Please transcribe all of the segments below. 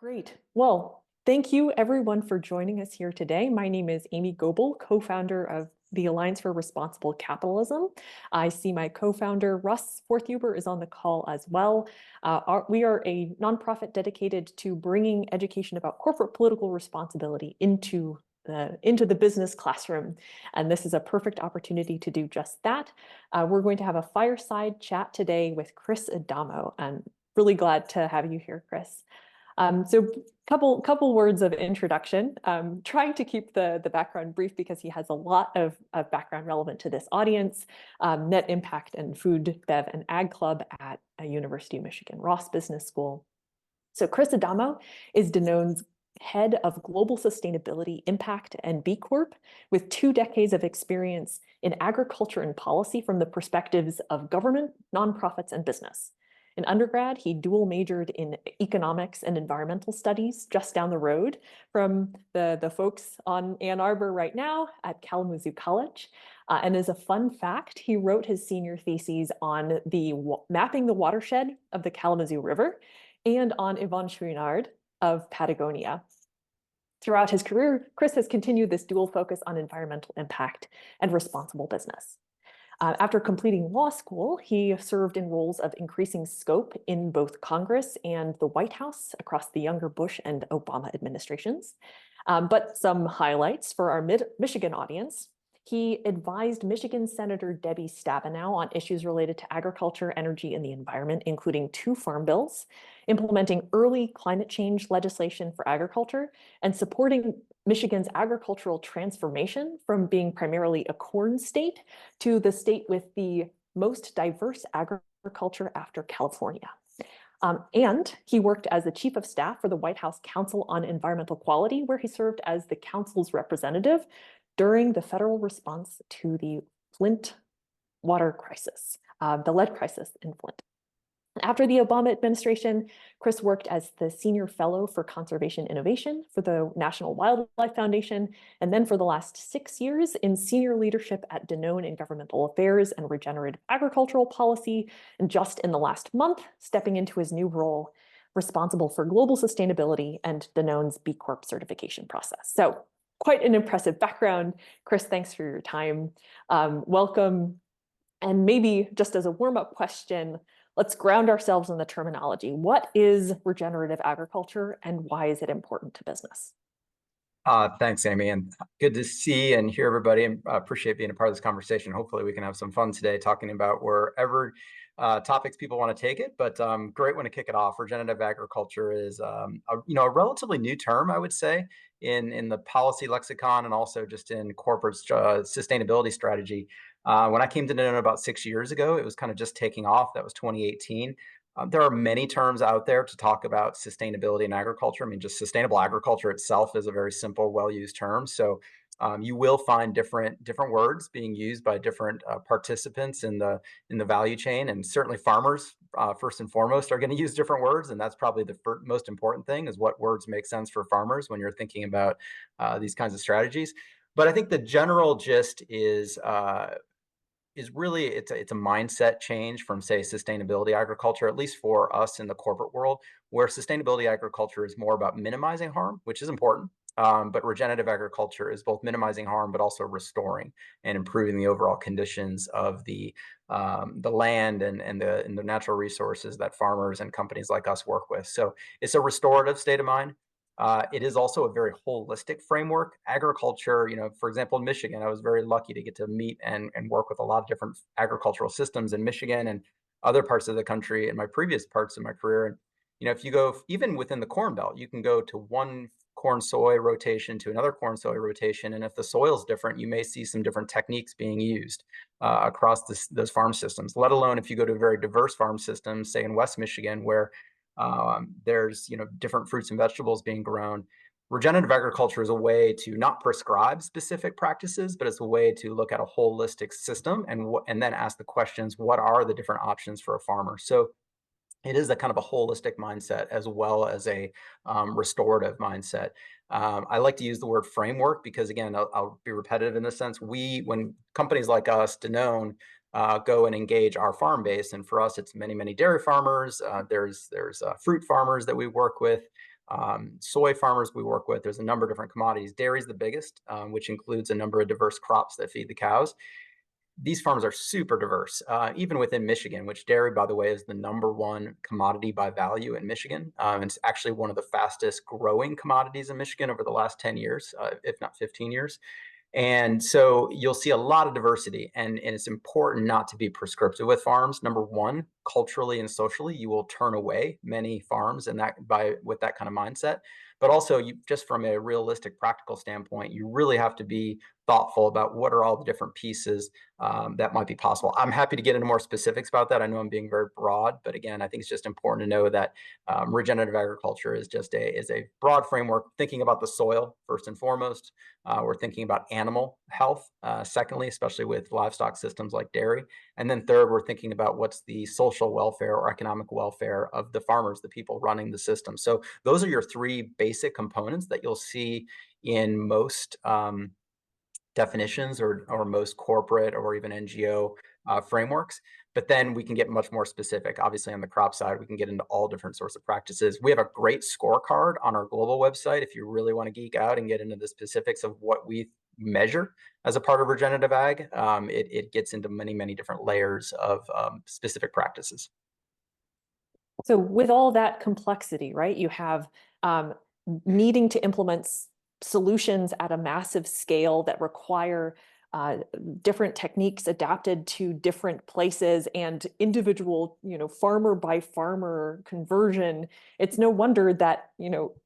Great. Well, thank you everyone for joining us here today. My name is Amy Gobel, co-founder of the Alliance for Responsible Capitalism. I see my co-founder Russ Forthuber is on the call as well. We are a nonprofit dedicated to bringing education about corporate political responsibility into the business classroom. And this is a perfect opportunity to do just that. We're going to have a fireside chat today with Chris Adamo. I'm really glad to have you here, Chris. So couple words of introduction, trying to keep the background brief because he has a lot of background relevant to this audience, net impact and food, bev, and ag club at University of Michigan Ross Business School. So Chris Adamo is Danone's head of global sustainability, impact, and B Corp, with 2 decades of experience in agriculture and policy from the perspectives of government, nonprofits, and business. In undergrad, he dual majored in economics and environmental studies just down the road from the folks on Ann Arbor right now at Kalamazoo College. And as a fun fact, he wrote his senior theses on mapping the watershed of the Kalamazoo River and on Yvon Chouinard of Patagonia. Throughout his career, Chris has continued this dual focus on environmental impact and responsible business. After completing law school, he served in roles of increasing scope in both Congress and the White House across the younger Bush and Obama administrations. But some highlights for our Michigan audience. He advised Michigan Senator Debbie Stabenow on issues related to agriculture, energy, and the environment, including 2 farm bills, implementing early climate change legislation for agriculture, and supporting Michigan's agricultural transformation from being primarily a corn state to the state with the most diverse agriculture after California. And he worked as the chief of staff for the White House Council on Environmental Quality, where he served as the council's representative during the federal response to the Flint water crisis, the lead crisis in Flint. After the Obama administration, Chris worked as the senior fellow for conservation innovation for the National Wildlife Foundation, and then for the last 6 years in senior leadership at Danone in governmental affairs and regenerative agricultural policy, and just in the last month, stepping into his new role, responsible for global sustainability and Danone's B Corp certification process. So quite an impressive background. Chris, thanks for your time. Welcome. And maybe just as a warm-up question, let's ground ourselves in the terminology. What is regenerative agriculture and why is it important to business? Thanks, Amy, and good to see and hear everybody, and appreciate being a part of this conversation. Hopefully we can have some fun today talking about wherever topics people want to take it, but great one to kick it off. Regenerative agriculture is a relatively new term, I would say, in the policy lexicon and also just in corporate sustainability strategy. When I came to Danone about 6 years ago, it was kind of just taking off. That was 2018. There are many terms out there to talk about sustainability in agriculture. I mean, just sustainable agriculture itself is a very simple, well-used term. So you will find different words being used by different participants in the value chain, and certainly farmers, first and foremost, are going to use different words, and that's probably the most important thing: is what words make sense for farmers when you're thinking about these kinds of strategies. But I think the general gist is really it's a mindset change from, say, sustainability agriculture, at least for us in the corporate world, where sustainability agriculture is more about minimizing harm, which is important. But regenerative agriculture is both minimizing harm, but also restoring and improving the overall conditions of the land and the natural resources that farmers and companies like us work with. So it's a restorative state of mind. It is also a very holistic framework. Agriculture, for example, in Michigan, I was very lucky to get to meet and work with a lot of different agricultural systems in Michigan and other parts of the country in my previous parts of my career. And, if you go even within the Corn Belt, you can go to one corn soy rotation to another corn soy rotation. And if the soil is different, you may see some different techniques being used across those farm systems, let alone if you go to a very diverse farm system, say in West Michigan, where there's different fruits and vegetables being grown. Regenerative agriculture is a way to not prescribe specific practices, but it's a way to look at a holistic system and then ask the questions: what are the different options for a farmer? So it is a kind of a holistic mindset as well as a restorative mindset. I like to use the word framework because, again, I'll be repetitive in this sense. When companies like us, Danone, go and engage our farm base, and for us, it's many dairy farmers. There's fruit farmers that we work with. Soy farmers we work with, there's a number of different commodities. Dairy is the biggest, which includes a number of diverse crops that feed the cows. These farms are super diverse, even within Michigan, which dairy, by the way, is the #1 commodity by value in Michigan. It's actually one of the fastest growing commodities in Michigan over the last 10 years, if not 15 years. And so you'll see a lot of diversity, and it's important not to be prescriptive with farms. Number one, culturally and socially, you will turn away many farms and that by with that kind of mindset. But also, you just from a realistic, practical standpoint, you really have to be thoughtful about what are all the different pieces that might be possible. I'm happy to get into more specifics about that. I know I'm being very broad, but again, I think it's just important to know that regenerative agriculture is just a broad framework, thinking about the soil first and foremost. We're thinking about animal health, secondly, especially with livestock systems like dairy. And then third, we're thinking about what's the social welfare or economic welfare of the farmers, the people running the system. So those are your three basic components that you'll see in most definitions or most corporate or even NGO frameworks. But then we can get much more specific. Obviously, on the crop side, we can get into all different sorts of practices. We have a great scorecard on our global website if you really want to geek out and get into the specifics of what we measure as a part of regenerative ag. It gets into many, many different layers of specific practices. So with all that complexity, right, you have needing to implement solutions at a massive scale that require different techniques adapted to different places and individual, farmer by farmer conversion. It's no wonder that,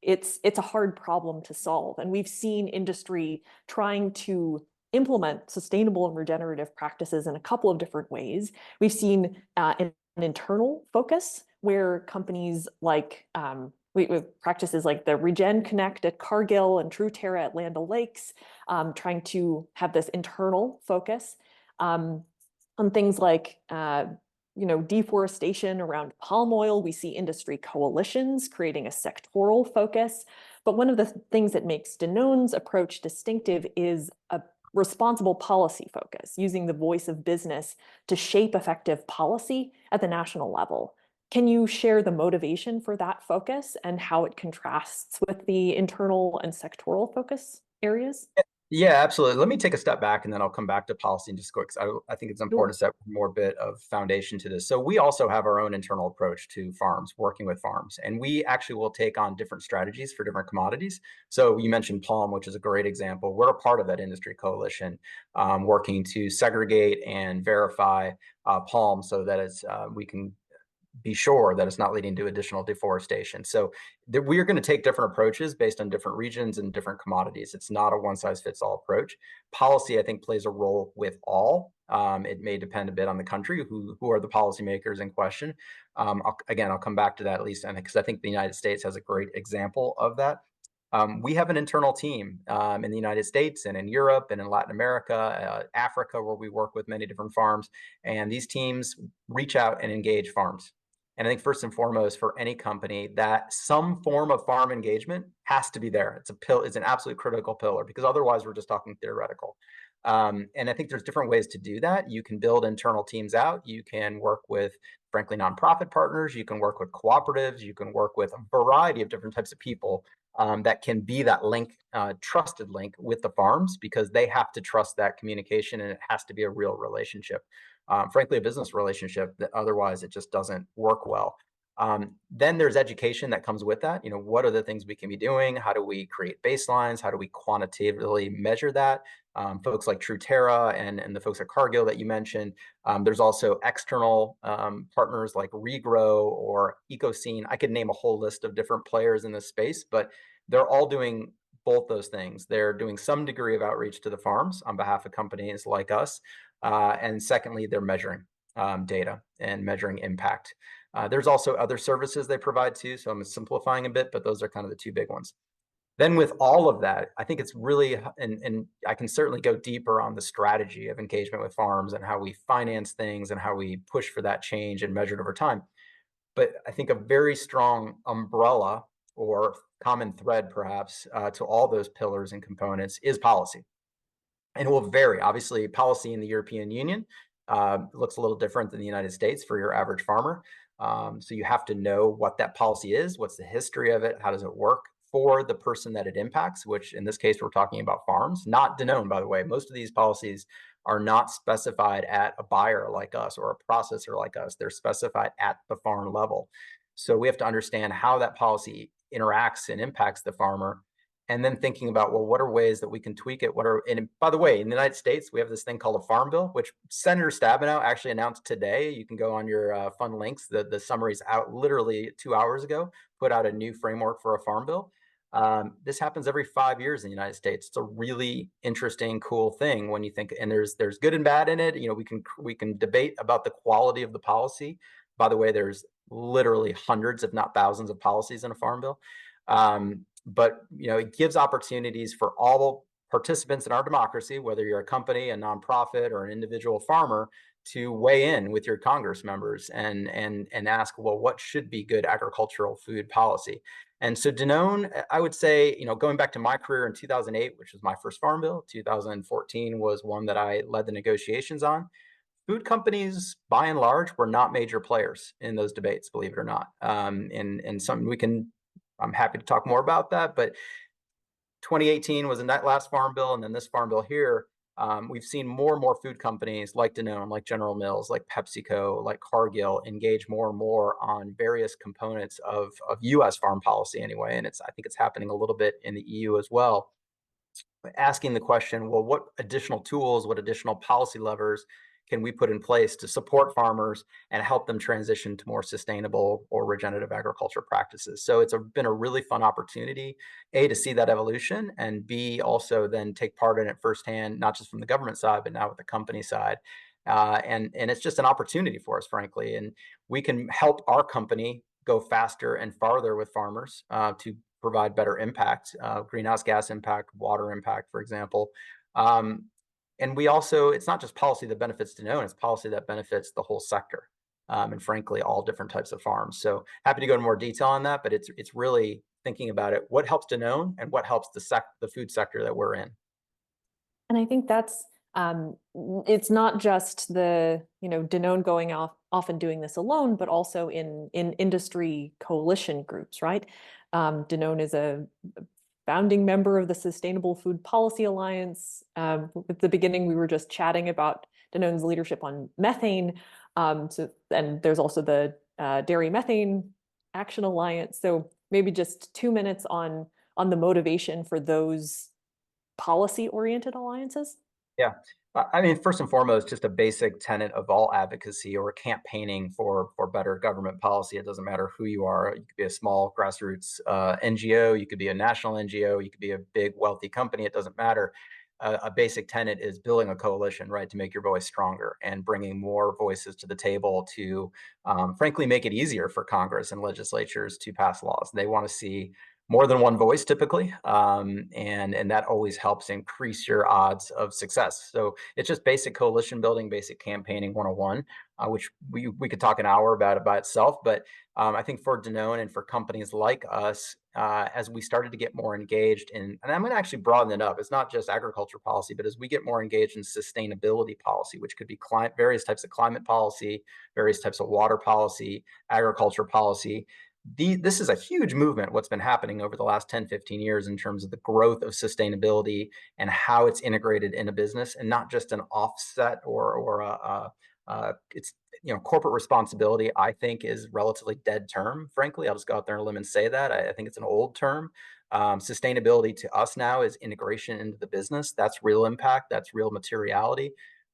it's a hard problem to solve. And we've seen industry trying to implement sustainable and regenerative practices in a couple of different ways. We've seen an internal focus where companies like with practices like the Regen Connect at Cargill and True Terra at Land O'Lakes, trying to have this internal focus on things like deforestation around palm oil. We see industry coalitions creating a sectoral focus. But one of the things that makes Danone's approach distinctive is a responsible policy focus, using the voice of business to shape effective policy at the national level. Can you share the motivation for that focus and how it contrasts with the internal and sectoral focus areas? Yeah, absolutely. Let me take a step back and then I'll come back to policy in just quick. I think it's important Sure. to set more bit of foundation to this. So we also have our own internal approach to farms, working with farms, and we actually will take on different strategies for different commodities. So you mentioned palm, which is a great example. We're a part of that industry coalition, working to segregate and verify palm so that we can be sure that it's not leading to additional deforestation. So we are going to take different approaches based on different regions and different commodities. It's not a one size fits all approach. Policy, I think, plays a role with all. It may depend a bit on the country, who are the policymakers in question. I'll come back to that at least, because I think the United States has a great example of that. We have an internal team in the United States and in Europe and in Latin America, Africa, where we work with many different farms. And these teams reach out and engage farms. And I think first and foremost for any company that some form of farm engagement has to be there. It's an absolute critical pillar because otherwise we're just talking theoretical. And I think there's different ways to do that. You can build internal teams out. You can work with, frankly, nonprofit partners. You can work with cooperatives. You can work with a variety of different types of people that can be that link, trusted link with the farms because they have to trust that communication and it has to be a real relationship. Frankly, a business relationship that otherwise it just doesn't work well. Then there's education that comes with that. What are the things we can be doing? How do we create baselines? How do we quantitatively measure that? Folks like True Terra and the folks at Cargill that you mentioned. There's also external partners like Regrow or EcoScene. I could name a whole list of different players in this space, but they're all doing both those things. They're doing some degree of outreach to the farms on behalf of companies like us. And secondly, they're measuring data and measuring impact. There's also other services they provide too. So I'm simplifying a bit, but those are kind of the two big ones. Then with all of that, I think it's really, and I can certainly go deeper on the strategy of engagement with farms and how we finance things and how we push for that change and measure it over time. But I think a very strong umbrella or common thread, perhaps, to all those pillars and components is policy. And it will vary. Obviously, policy in the European Union looks a little different than the United States for your average farmer. So you have to know what that policy is, what's the history of it, how does it work for the person that it impacts, which in this case, we're talking about farms, not Danone, by the way. Most of these policies are not specified at a buyer like us or a processor like us. They're specified at the farm level. So we have to understand how that policy interacts and impacts the farmer. And then thinking about, well, what are ways that we can tweak it? And by the way, in the United States, we have this thing called a farm bill, which Senator Stabenow actually announced today. You can go on your fun links. The summary's out literally 2 hours ago, put out a new framework for a farm bill. This happens every 5 years in the United States. It's a really interesting, cool thing when you think, and there's good and bad in it. We can debate about the quality of the policy. By the way, there's literally hundreds, if not thousands, of policies in a farm bill. But it gives opportunities for all participants in our democracy, whether you're a company, a nonprofit, or an individual farmer, to weigh in with your Congress members and ask, well, what should be good agricultural food policy? And so Danone, I would say, going back to my career in 2008, which was my first farm bill, 2014 was one that I led the negotiations on. Food companies, by and large, were not major players in those debates, believe it or not. And something I'm happy to talk more about that, but 2018 was in that last farm bill, and then this farm bill here, we've seen more and more food companies like Danone, like General Mills, like PepsiCo, like Cargill engage more and more on various components of U.S. farm policy anyway, and I think it's happening a little bit in the EU as well. But asking the question, well, what additional tools, what additional policy levers can we put in place to support farmers and help them transition to more sustainable or regenerative agriculture practices? So it's been a really fun opportunity, A, to see that evolution, and B, also then take part in it firsthand, not just from the government side, but now with the company side. And it's just an opportunity for us, frankly. And we can help our company go faster and farther with farmers to provide better impact, greenhouse gas impact, water impact, for example. Um, and we also, it's not just policy that benefits Danone, it's policy that benefits the whole sector, and frankly, all different types of farms. So happy to go into more detail on that, but it's really thinking about it, what helps Danone and what helps the food sector that we're in. And I think that's it's not just the Danone going off and doing this alone, but also in industry coalition groups, right? Danone is a founding member of the Sustainable Food Policy Alliance. At the beginning, we were just chatting about Danone's leadership on methane. And there's also the Dairy Methane Action Alliance. So maybe just 2 minutes on the motivation for those policy-oriented alliances. Yeah. I mean, first and foremost, just a basic tenet of all advocacy or campaigning for better government policy. It doesn't matter who you are. You could be a small grassroots NGO, you could be a national NGO, you could be a big wealthy company. It doesn't matter. A basic tenet is building a coalition, right, to make your voice stronger and bringing more voices to the table to, frankly, make it easier for Congress and legislatures to pass laws. They want to see more than one voice typically, and that always helps increase your odds of success. So it's just basic coalition building, basic campaigning 101, which we could talk an hour about it by itself. But I think for Danone and for companies like us, as we started to get more engaged in, and I'm going to actually broaden it up, it's not just agriculture policy, but as we get more engaged in sustainability policy, which could be various types of climate policy, various types of water policy, agriculture policy, this is a huge movement, what's been happening over the last 10, 15 years in terms of the growth of sustainability and how it's integrated in a business and not just an offset or it's, corporate responsibility, I think, is relatively dead term. Frankly, I'll just go out there and limb and say that. I think it's an old term. Sustainability to us now is integration into the business. That's real impact. That's real materiality.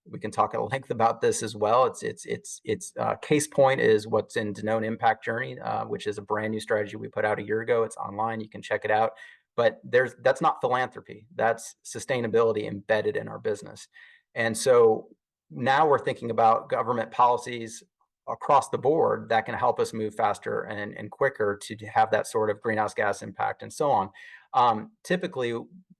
We can talk at length about this as well. It's case point is what's in Danone Impact Journey, which is a brand new strategy we put out a year ago. It's online. You can check it out. But that's not philanthropy. That's sustainability embedded in our business. And so now we're thinking about government policies across the board that can help us move faster and quicker to have that sort of greenhouse gas impact and so on. Typically,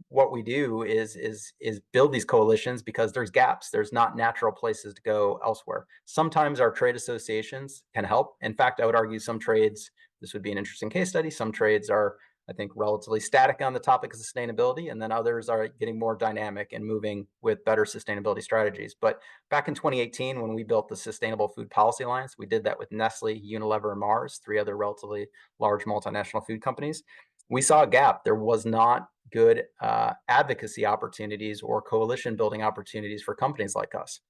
what we do is build these coalitions because there's gaps. There's not natural places to go elsewhere. Sometimes our trade associations can help. In fact, I would argue some trades, this would be an interesting case study, some trades are I think, relatively static on the topic of sustainability, and then others are getting more dynamic and moving with better sustainability strategies. But back in 2018, when we built the Sustainable Food Policy Alliance, we did that with Nestle, Unilever, and Mars, three other relatively large multinational food companies. We saw a gap. There was not good advocacy opportunities or coalition building opportunities for companies like us.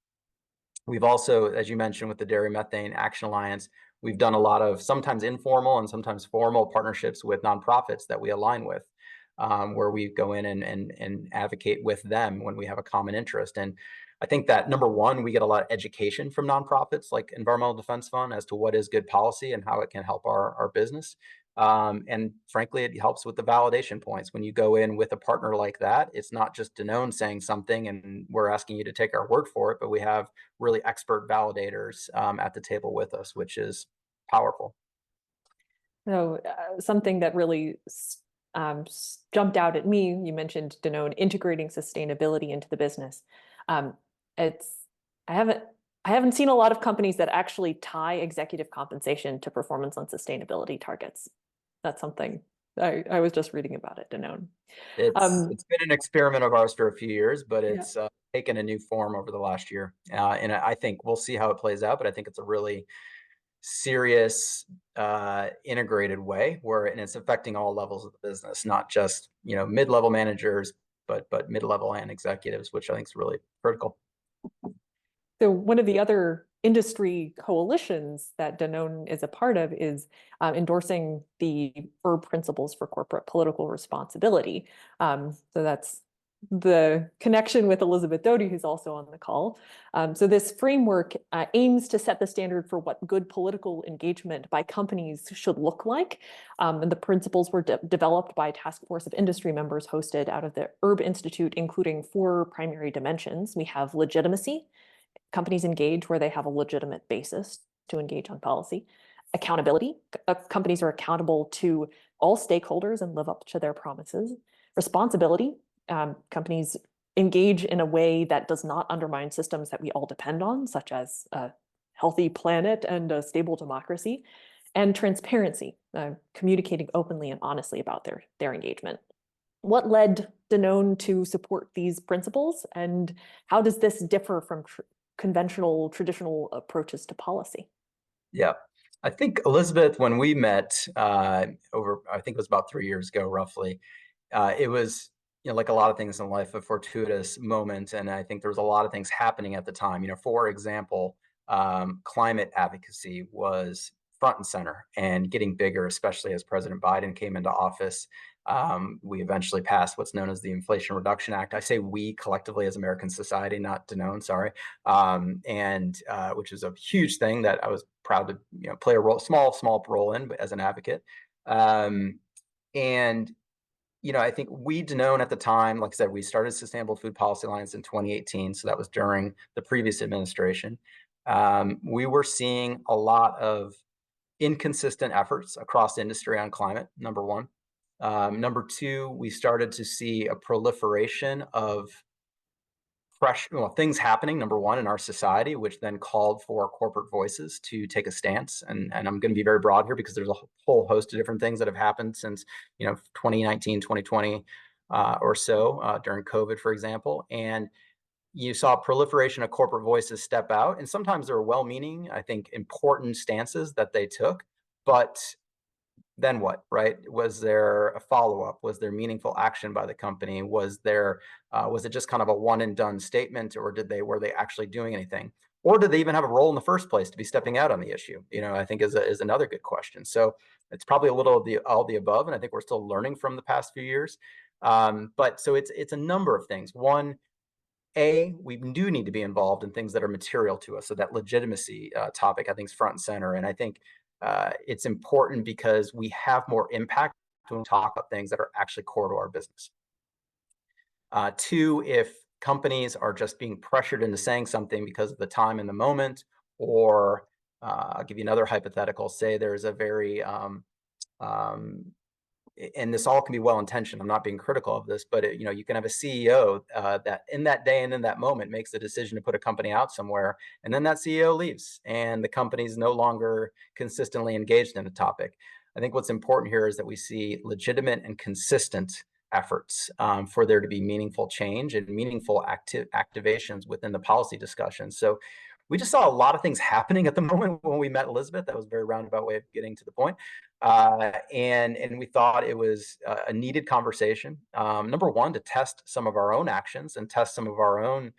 We've also, as you mentioned, with the Dairy Methane Action Alliance, we've done a lot of sometimes informal and sometimes formal partnerships with nonprofits that we align with, where we go in and advocate with them when we have a common interest. And I think that, number one, we get a lot of education from nonprofits like Environmental Defense Fund as to what is good policy and how it can help our business. And frankly, it helps with the validation points. When you go in with a partner like that, it's not just Danone saying something and we're asking you to take our word for it, but we have really expert validators at the table with us, which is powerful. So something that really jumped out at me, you mentioned Danone integrating sustainability into the business. Um, it's I haven't seen a lot of companies that actually tie executive compensation to performance on sustainability targets. That's something I was just reading about at Danone. It's been an experiment of ours for a few years, but Yeah. it's taken a new form over the last year, and I think we'll see how it plays out. But I think it's a really serious, integrated way and it's affecting all levels of the business, not just mid-level managers, but mid-level and executives, which I think is really critical. So one of the other industry coalitions that Danone is a part of is endorsing the Erb Principles for Corporate Political Responsibility. So that's the connection with Elizabeth Doty, who's also on the call. So this framework aims to set the standard for what good political engagement by companies should look like. And the principles were developed by a task force of industry members hosted out of the Erb Institute, including 4 primary dimensions. We have legitimacy. Companies engage where they have a legitimate basis to engage on policy. Accountability. Companies are accountable to all stakeholders and live up to their promises. Responsibility. Companies engage in a way that does not undermine systems that we all depend on, such as a healthy planet and a stable democracy. And transparency, communicating openly and honestly about their engagement. What led Danone to support these principles, and how does this differ from conventional, traditional approaches to policy? Yeah. I think, Elizabeth, when we met over, I think it was about 3 years ago, roughly, it was, like a lot of things in life, a fortuitous moment. And I think there was a lot of things happening at the time. For example, climate advocacy was front and center and getting bigger, especially as President Biden came into office. We eventually passed what's known as the Inflation Reduction Act. I say we collectively as American society, not Danone, sorry. And which is a huge thing that I was proud to play a role, small role in, but as an advocate. And I think we Danone at the time, like I said, we started Sustainable Food Policy Alliance in 2018, so that was during the previous administration. We were seeing a lot of inconsistent efforts across industry on climate, number one. Number two, we started to see a proliferation of things happening, number one, in our society, which then called for corporate voices to take a stance. And I'm going to be very broad here because there's a whole host of different things that have happened since 2019, 2020 or so, during COVID, for example. And you saw a proliferation of corporate voices step out. And sometimes there were well-meaning, I think, important stances that they took. But then what, right? Was there a follow-up? Was there meaningful action by the company? Was it just kind of a one and done statement, or were they actually doing anything? Or did they even have a role in the first place to be stepping out on the issue? I think is another good question. So it's probably a little of all the above, and I think we're still learning from the past few years. But so it's a number of things. One, we do need to be involved in things that are material to us. So that legitimacy topic, I think, is front and center. And I think it's important because we have more impact when we talk about things that are actually core to our business. Two, if companies are just being pressured into saying something because of the time and the moment, or I'll give you another hypothetical. Say there's a very and this all can be well-intentioned. I'm not being critical of this, but you can have a CEO that in that day and in that moment makes the decision to put a company out somewhere, and then that CEO leaves, and the company's no longer consistently engaged in a topic. I think what's important here is that we see legitimate and consistent efforts for there to be meaningful change and meaningful activations within the policy discussion. So we just saw a lot of things happening at the moment when we met Elizabeth. That was a very roundabout way of getting to the point. And we thought it was a needed conversation. Number one, to test some of our own actions and test some of our own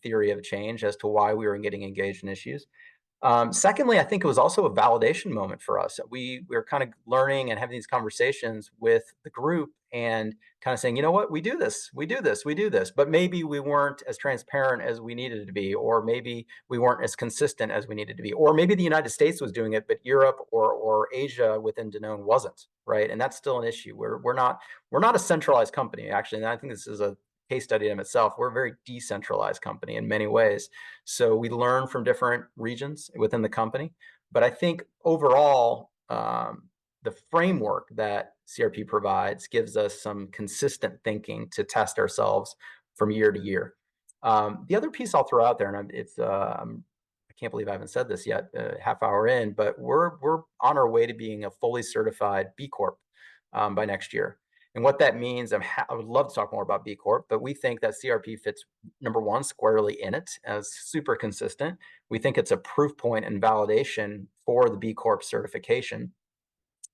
theory of change as to why we were getting engaged in issues. Secondly, I think it was also a validation moment for us. We were kind of learning and having these conversations with the group and kind of saying, you know what, we do this, we do this, we do this, but maybe we weren't as transparent as we needed to be, or maybe we weren't as consistent as we needed to be, or maybe the United States was doing it, but Europe or Asia within Danone wasn't, right? And that's still an issue. We're not a centralized company, actually, and I think this is a case study in itself. We're a very decentralized company in many ways. So we learn from different regions within the company. But I think overall, the framework that CRP provides gives us some consistent thinking to test ourselves from year to year. The other piece I'll throw out there, and I can't believe I haven't said this yet, half hour in, but we're on our way to being a fully certified B Corp by next year. And what that means, I would love to talk more about B Corp, but we think that CRP fits, number one, squarely in it as super consistent. We think it's a proof point and validation for the B Corp certification.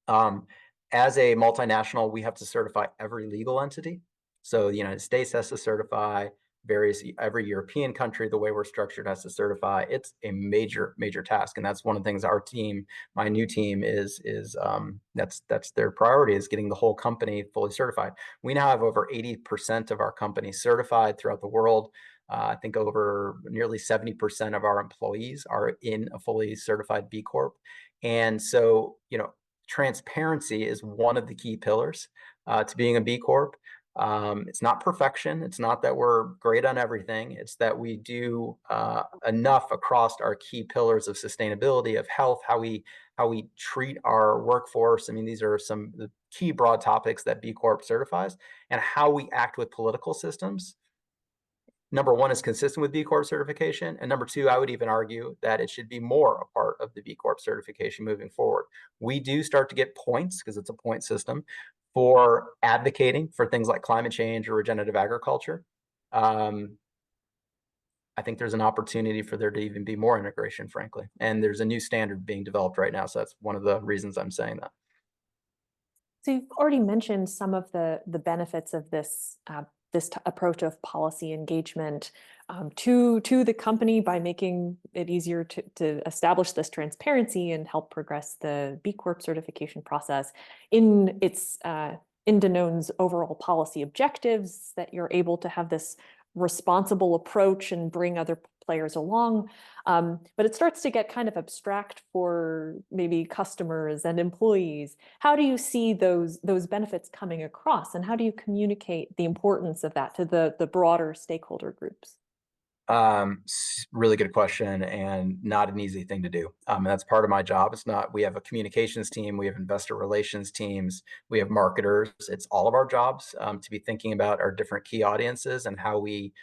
As a multinational, we have to certify every legal entity. So the United States has to certify, every European country, the way we're structured, has to certify. It's a major task, and that's one of the things our team, my new team, that's their priority, is getting the whole company fully certified. We now have over 80% of our company certified throughout the world. I think over nearly 70% of our employees are in a fully certified B Corp, and so transparency is one of the key pillars to being a B Corp. It's not perfection. It's not that we're great on everything. It's that we do enough across our key pillars of sustainability, of health, how we treat our workforce. I mean, these are some of the key broad topics that B Corp certifies, and how we act with political systems. Number one is consistent with B Corp certification. And number two, I would even argue that it should be more a part of the B Corp certification moving forward. We do start to get points, because it's a point system, for advocating for things like climate change or regenerative agriculture. I think there's an opportunity for there to even be more integration, frankly. And there's a new standard being developed right now. So that's one of the reasons I'm saying that. So you've already mentioned some of the benefits of this approach of policy engagement to the company by making it easier to establish this transparency and help progress the B Corp certification process in Danone's overall policy objectives, that you're able to have this responsible approach and bring other players along. But it starts to get kind of abstract for maybe customers and employees. How do you see those benefits coming across, and how do you communicate the importance of that to the broader stakeholder groups? Really good question, and not an easy thing to do. And that's part of my job. We have a communications team, we have investor relations teams, we have marketers. It's all of our jobs to be thinking about our different key audiences and how we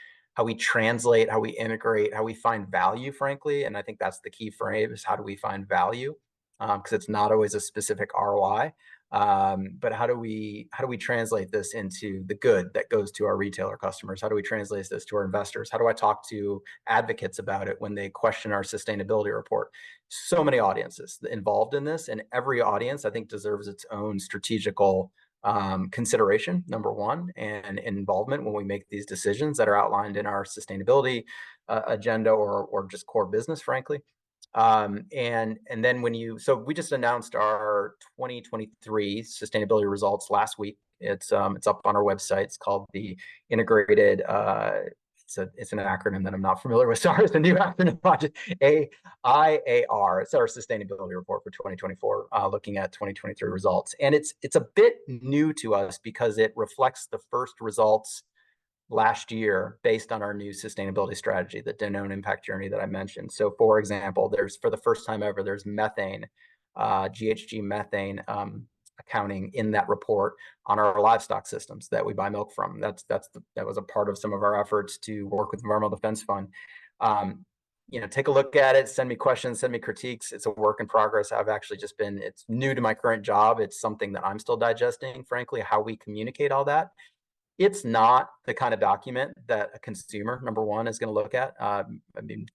translate, how we integrate, how we find value, frankly. And I think that's the key phrase, is how do we find value? Because it's not always a specific ROI. But how do we translate this into the good that goes to our retailer customers? How do we translate this to our investors? How do I talk to advocates about it when they question our sustainability report? So many audiences involved in this, and every audience, I think, deserves its own strategical consideration, number one, and involvement when we make these decisions that are outlined in our sustainability agenda or just core business, frankly. And then we just announced our 2023 sustainability results last week. It's up on our website. It's called the Integrated. It's an acronym that I'm not familiar with. Sorry, it's a new acronym. AIAR. It's our sustainability report for 2024, looking at 2023 results, and it's a bit new to us because it reflects the first results last year based on our new sustainability strategy, the Danone impact journey that I mentioned. So for example, for the first time ever, there's methane, GHG methane accounting in that report on our livestock systems that we buy milk from. That was a part of some of our efforts to work with Environmental Defense Fund. take a look at it, send me questions, send me critiques. It's a work in progress. It's new to my current job. It's something that I'm still digesting, frankly, how we communicate all that. It's not the kind of document that a consumer, number one, is going to look at.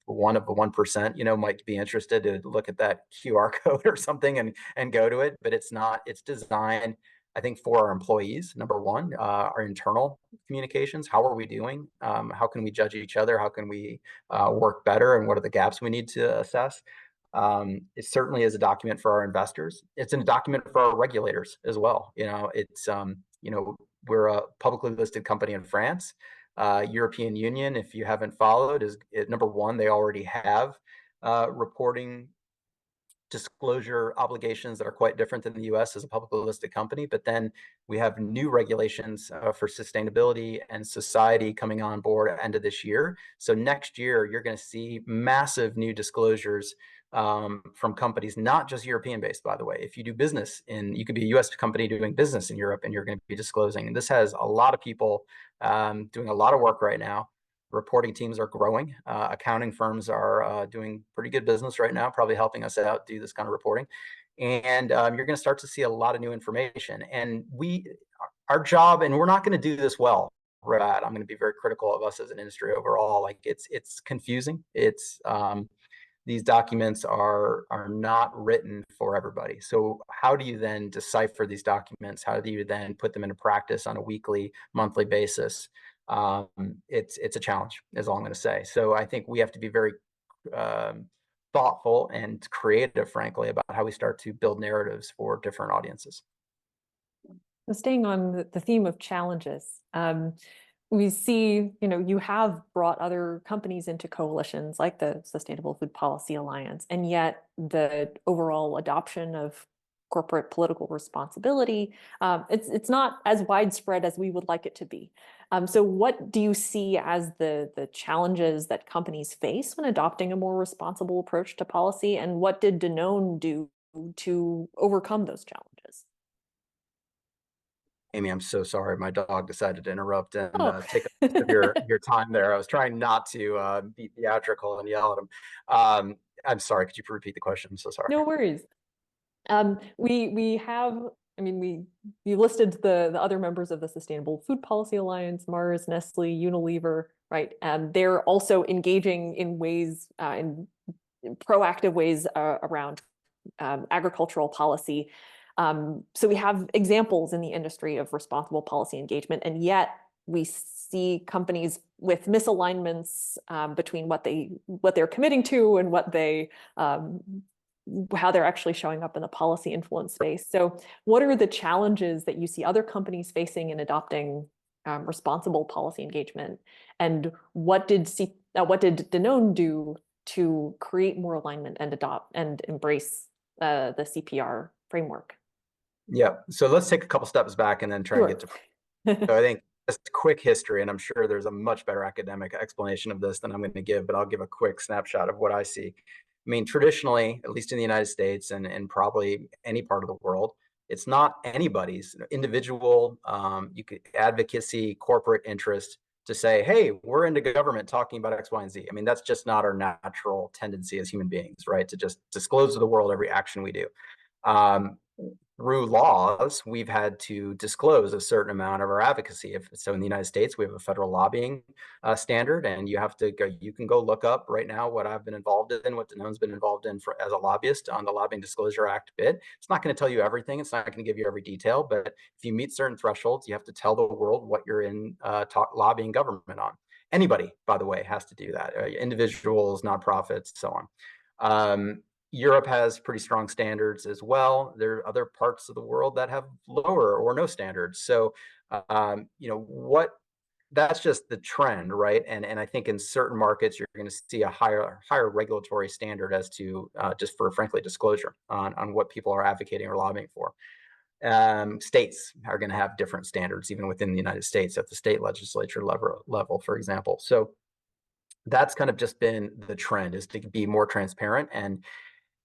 One of the 1%, might be interested to look at that QR code or something and go to it, but it's not. It's designed, I think, for our employees. Number one, our internal communications. How are we doing? How can we judge each other? How can we work better? And what are the gaps we need to assess? It certainly is a document for our investors. It's a document for our regulators as well. We're a publicly listed company in France. European Union, if you haven't followed, is number one. They already have reporting disclosure obligations that are quite different than the US as a publicly listed company. But then we have new regulations for sustainability and society coming on board at the end of this year. So next year, you're going to see massive new disclosures from companies, not just European based, by the way. If you do business you could be a US company doing business in Europe, and you're going to be disclosing. And this has a lot of people doing a lot of work right now. Reporting teams are growing. Accounting firms are doing pretty good business right now, probably helping us out do this kind of reporting. And you're going to start to see a lot of new information. And our job, and we're not going to do this well. Right? I'm going to be very critical of us as an industry overall. Like it's confusing. These documents are not written for everybody. So how do you then decipher these documents? How do you then put them into practice on a weekly, monthly basis? It's a challenge, is all I'm going to say. So I think we have to be very thoughtful and creative, frankly, about how we start to build narratives for different audiences. So staying on the theme of challenges, we see, you have brought other companies into coalitions like the Sustainable Food Policy Alliance, and yet the overall adoption of corporate political responsibility, it's not as widespread as we would like it to be. So what do you see as the challenges that companies face when adopting a more responsible approach to policy, and what did Danone do to overcome those challenges? Amy, I'm so sorry. My dog decided to interrupt and take Oh. up your time there. I was trying not to be theatrical and yell at him. I'm sorry. Could you repeat the question? I'm so sorry. No worries. We have, you listed the other members of the Sustainable Food Policy Alliance, Mars, Nestle, Unilever, right? They're also engaging in ways, in proactive ways around agricultural policy. So we have examples in the industry of responsible policy engagement, and yet we see companies with misalignments between what they're committing to and what how they're actually showing up in the policy influence space. So what are the challenges that you see other companies facing in adopting responsible policy engagement? And what did Danone do to create more alignment and adopt and embrace the CPR framework? Yeah. So let's take a couple steps back and then try and get to. So I think just a quick history, and I'm sure there's a much better academic explanation of this than I'm going to give, but I'll give a quick snapshot of what I see. Traditionally, at least in the United States and probably any part of the world, it's not anybody's individual advocacy, corporate interest to say, hey, we're into government talking about X, Y, and Z. That's just not our natural tendency as human beings, right? To just disclose to the world every action we do. Through laws, we've had to disclose a certain amount of our advocacy. So in the United States, we have a federal lobbying standard, and you can go look up right now what I've been involved in, what Danone's been involved in as a lobbyist on the Lobbying Disclosure Act bit. It's not going to tell you everything. It's not going to give you every detail, but if you meet certain thresholds, you have to tell the world what you're in lobbying government on. Anybody, by the way, has to do that. Individuals, nonprofits, so on. Europe has pretty strong standards as well. There are other parts of the world that have lower or no standards. So, that's just the trend, right? And I think in certain markets, you're going to see a higher regulatory standard as to just for, frankly, disclosure on what people are advocating or lobbying for. States are going to have different standards, even within the United States at the state legislature level, for example. So that's kind of just been the trend, is to be more transparent.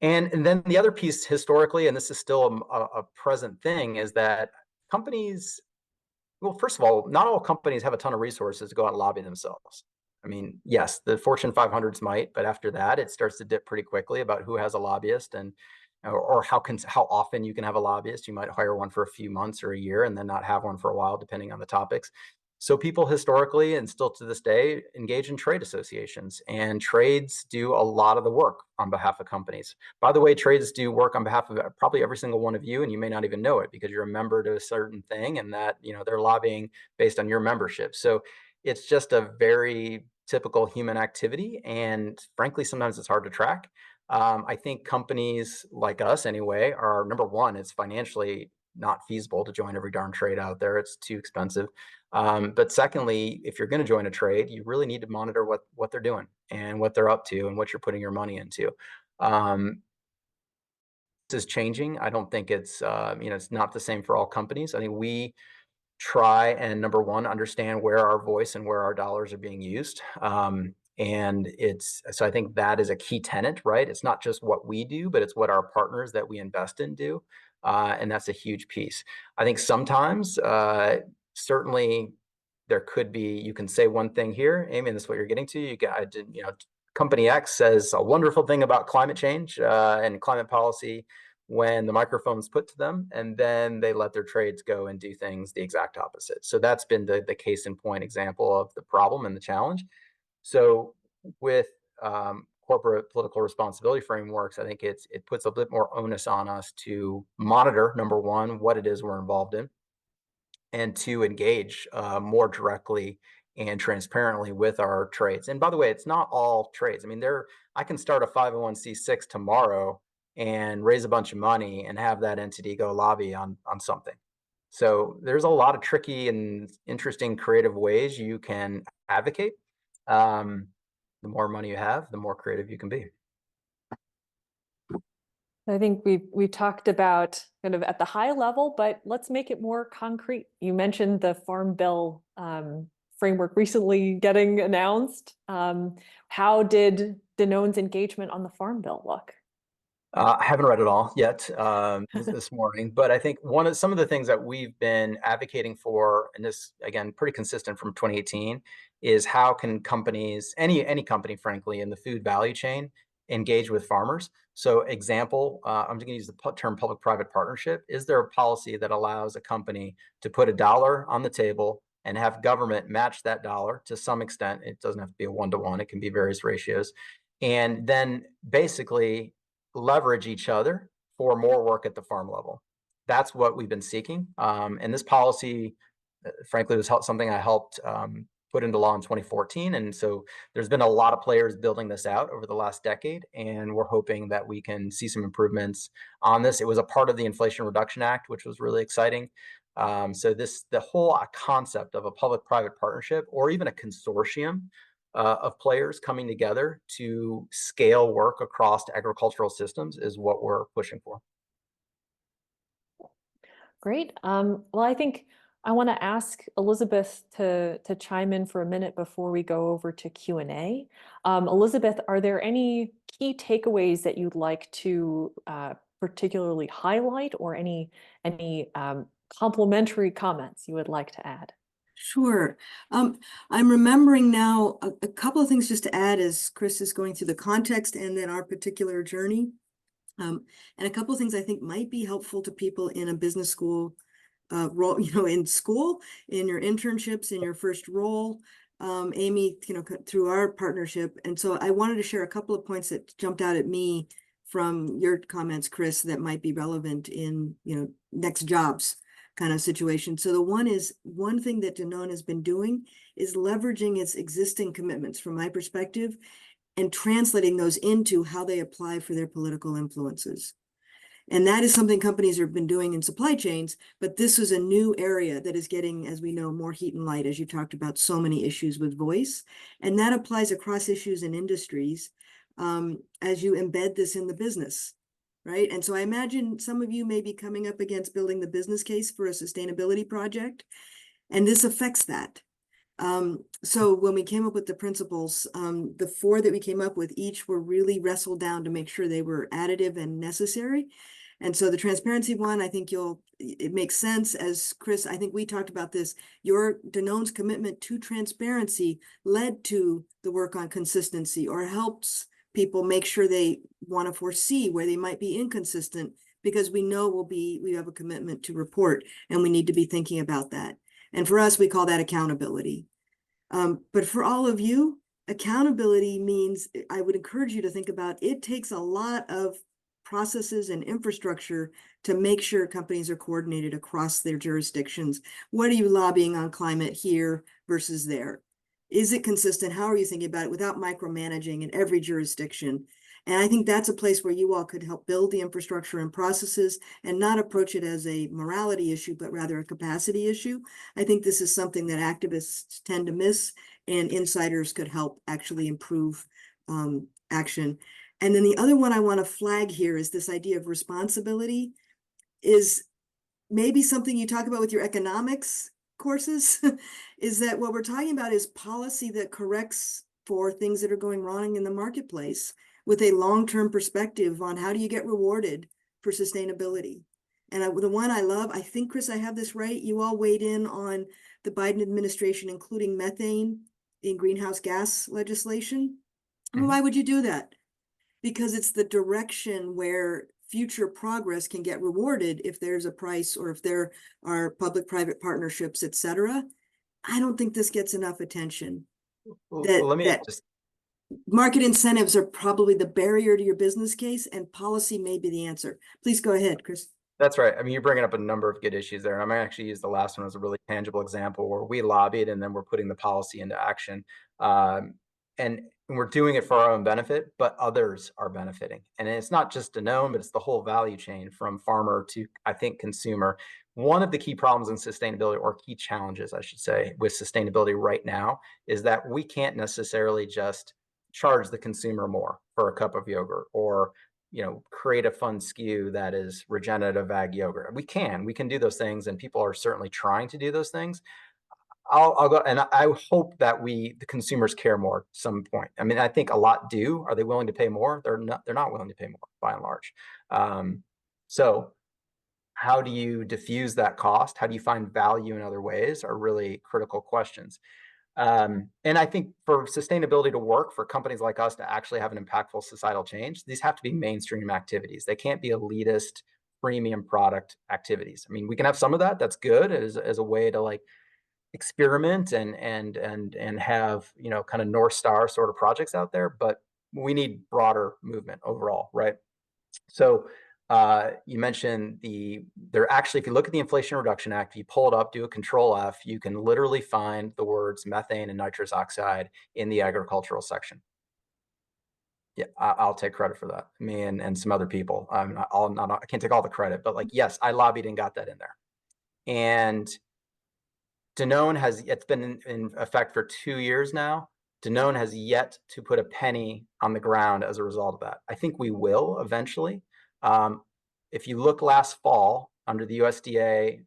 And then the other piece historically, and this is still a present thing, is that companies, well, first of all, not all companies have a ton of resources to go out and lobby themselves. I mean, yes, the Fortune 500s might, but after that, it starts to dip pretty quickly about who has a lobbyist and or how often you can have a lobbyist. You might hire one for a few months or a year and then not have one for a while, depending on the topics. So people historically and still to this day engage in trade associations, and trades do a lot of the work on behalf of companies. By the way, trades do work on behalf of probably every single one of you, and you may not even know it because you're a member to a certain thing, and that they're lobbying based on your membership. So it's just a very typical human activity, and frankly, sometimes it's hard to track. I think companies like us, anyway, are number one. It's financially not feasible to join every darn trade out there; it's too expensive. But secondly, if you're going to join a trade, you really need to monitor what they're doing and what they're up to and what you're putting your money into. Um, this is changing. I don't think it's not the same for all companies. I think we try and number one, understand where our voice and where our dollars are being used. And it's so I think that is a key tenet, right? It's not just what we do, but it's what our partners that we invest in do. And that's a huge piece. I think sometimes, certainly, there could be, you can say one thing here, Amy, and this is what you're getting to. Company X says a wonderful thing about climate change and climate policy when the microphone's put to them, and then they let their trades go and do things the exact opposite. So that's been the case in point example of the problem and the challenge. So with corporate political responsibility frameworks, I think it puts a bit more onus on us to monitor, number one, what it is we're involved in, and to engage more directly and transparently with our trades. And by the way, it's not all trades. I mean, I can start a 501c6 tomorrow and raise a bunch of money and have that entity go lobby on something. So there's a lot of tricky and interesting creative ways you can advocate. The more money you have, the more creative you can be. I think we've talked about kind of at the high level, but let's make it more concrete. You mentioned the Farm Bill framework recently getting announced. How did Danone's engagement on the Farm Bill look? I haven't read it all yet this morning, but I think some of the things that we've been advocating for, and this again pretty consistent from 2018, is how can companies, any company, frankly, in the food value chain, engage with farmers. So, example, I'm going to use the term public-private partnership. Is there a policy that allows a company to put $1 on the table and have government match that dollar to some extent? It doesn't have to be a one-to-one; it can be various ratios, and then basically leverage each other for more work at the farm level. That's what we've been seeking. And this policy, frankly, was something I helped put into law in 2014. And so there's been a lot of players building this out over the last decade. And we're hoping that we can see some improvements on this. It was a part of the Inflation Reduction Act, which was really exciting. So the whole concept of a public-private partnership or even a consortium of players coming together to scale work across agricultural systems is what we're pushing for. Great. Well, I think I want to ask Elizabeth to chime in for a minute before we go over to Q&A. Elizabeth, are there any key takeaways that you'd like to particularly highlight, or any complimentary comments you would like to add? Sure. I'm remembering now a couple of things just to add as Chris is going through the context and then our particular journey. And a couple of things I think might be helpful to people in a business school role, in school, in your internships, in your first role, Amy, through our partnership. And so I wanted to share a couple of points that jumped out at me from your comments, Chris, that might be relevant in, next jobs kind of situation. So one thing that Danone has been doing is leveraging its existing commitments from my perspective and translating those into how they apply for their political influences. And that is something companies have been doing in supply chains, but this is a new area that is getting, as we know, more heat and light, as you talked about, so many issues with voice. And that applies across issues and industries as you embed this in the business. Right. And so I imagine some of you may be coming up against building the business case for a sustainability project, and this affects that. So when we came up with the principles, the 4 that we came up with, each were really wrestled down to make sure they were additive and necessary. And so the transparency one, I think it makes sense. As Chris, I think we talked about this, your Danone's commitment to transparency led to the work on consistency, or helps people make sure they want to foresee where they might be inconsistent, because we know we have a commitment to report, and we need to be thinking about that. And for us, we call that accountability. But for all of you, accountability means, I would encourage you to think about, it takes a lot of processes and infrastructure to make sure companies are coordinated across their jurisdictions. What are you lobbying on climate here versus there? Is it consistent? How are you thinking about it without micromanaging in every jurisdiction? And I think that's a place where you all could help build the infrastructure and processes, and not approach it as a morality issue, but rather a capacity issue. I think this is something that activists tend to miss, and insiders could help actually improve action. And then the other one I want to flag here is this idea of responsibility is maybe something you talk about with your economics courses, is that what we're talking about is policy that corrects for things that are going wrong in the marketplace, with a long-term perspective on how do you get rewarded for sustainability. And the one I love, I think, Chris, I have this right, you all weighed in on the Biden administration including methane in greenhouse gas legislation. Mm-hmm. Why would you do that? Because it's the direction where future progress can get rewarded if there's a price, or if there are public-private partnerships, et cetera. I don't think this gets enough attention. Let me just... Market incentives are probably the barrier to your business case, and policy may be the answer. Please go ahead, Chris. That's right. I mean, you're bringing up a number of good issues there. And I'm going to actually use the last one as a really tangible example, where we lobbied and then we're putting the policy into action. And we're doing it for our own benefit, but others are benefiting. And it's not just Danone, but it's the whole value chain from farmer to, I think, consumer. One of the key problems in sustainability, or key challenges, I should say, with sustainability right now, is that we can't necessarily just charge the consumer more for a cup of yogurt, or create a fun SKU that is regenerative ag yogurt. We can do those things, and people are certainly trying to do those things. I'll go, and I hope that the consumers care more at some point. I mean, I think a lot do. Are they willing to pay more? They're not willing to pay more, by and large. So how do you diffuse that cost? How do you find value in other ways are really critical questions. And I think for sustainability to work, for companies like us to actually have an impactful societal change, these have to be mainstream activities. They can't be elitist premium product activities. I mean, we can have some of that. That's good as a way to experiment and have kind of North Star sort of projects out there. But we need broader movement overall, right? So you mentioned if you look at the Inflation Reduction Act, if you pull it up, do a Control F, you can literally find the words methane and nitrous oxide in the agricultural section. Yeah, I'll take credit for that. Me and some other people. I can't take all the credit, but yes, I lobbied and got that in there. And Danone it's been in effect for 2 years now. Danone has yet to put a penny on the ground as a result of that. I think we will eventually. If you look last fall under the USDA